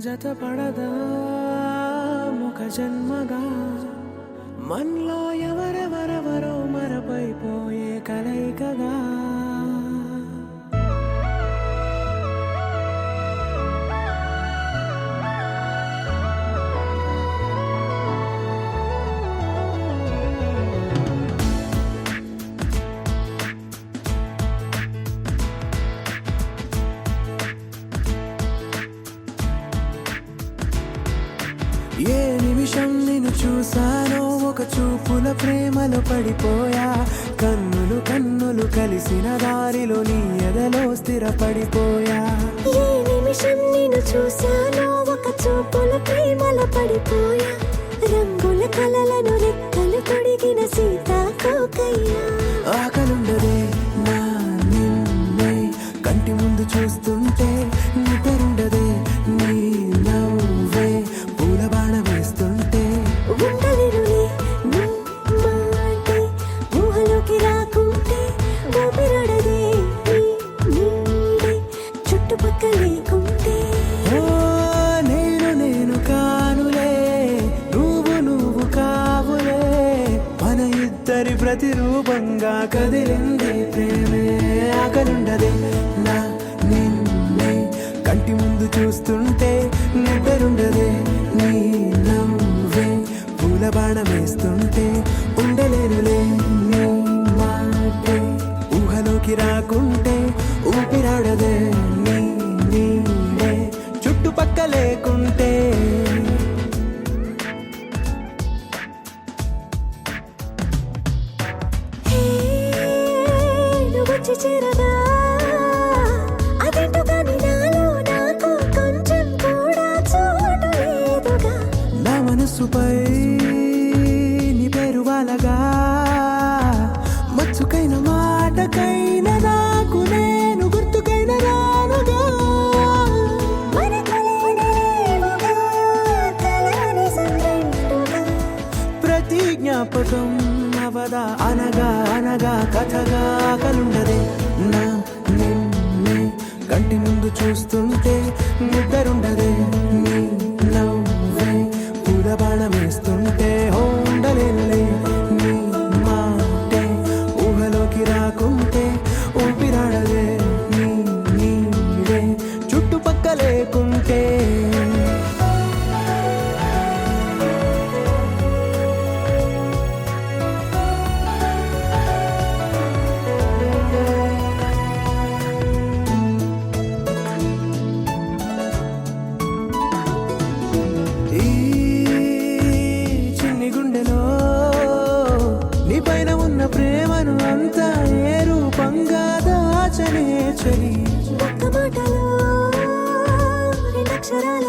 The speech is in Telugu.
జతపడదా ముఖ జన్మగా మనలో ఎవరెవరెవరో మరపైపోయే కలయికగా ఏ నిమిషం నిన్ను చూసానో ఒక చూపుల ప్రేమలో పడిపోయా కన్నులు కన్నులు కలిసిన దారిలో నీ ఎదలో స్థిరపడిపోయా ఏ నిమిషం నిన్ను చూసానో ఒక చూపుల ప్రేమలో పడిపోయా రంగుల కలలను రెక్కలు తొడిగిన సీతాకోకయ్యా ఆకలుండదే నా నిన్నే కంటి ముందు చూస్తుంటే నిద్రుండదే నీ నవ్వే పూల బాణ వేస్తుంటే ఉండలేనులే నీ మాటే ఊహలోకి రాకుంటే ఊపిరాడదే నీ నీడే చుట్టుపక్కల లేకుంటే ఓ నేను కానులే నువ్వు కావులే మన ఇద్దరి ప్రతిరూపంగా కదిలింది ప్రేమే ఆకలుండదే నా నిన్నే కంటి ముందు చూస్తుంటే నిద్రుండదే నీ నవ్వే పూల బాణం వేస్తుంటే ఉండలేనులే నీ మాటే ఊహలోకి రాకుంటే ఊపిరాడదే నీ నీడే చుట్టుపక్క లేకుంటే నువ్వు వచ్చి చేరగా అదేంటో కానీ నాలో నాకు కొంచెం కూడా చోటు లేదుగా నా మనసుపై నీ పేరు వాలగా మచ్చుకైన మాటకైన నాకు నేను గుర్తుకైన రానుగా మన కలయికలేవుగా, కలని సంరెండుగా. ప్రతి జ్ఞాపకం అవదా అనగా అనగా కథగా కలుండదే నా నిన్నే కంటి ముందు చూస్తుంటే నిద్రుండదే నీ నవ్వే పూల బాణం వేస్తుంటే ఉండలేనులే నీ మాటే ఊహలోకి రాకుంటే ఊపిరాడదే నీ నీడే చుట్టుపక్క లేకుంటే ఈ చిన్ని గుండెలో నీ పైన ఉన్న ప్రేమను అంతా ఏ రూపంగా దాచనే చలి ఒక్క మాటలో రెండక్షరాల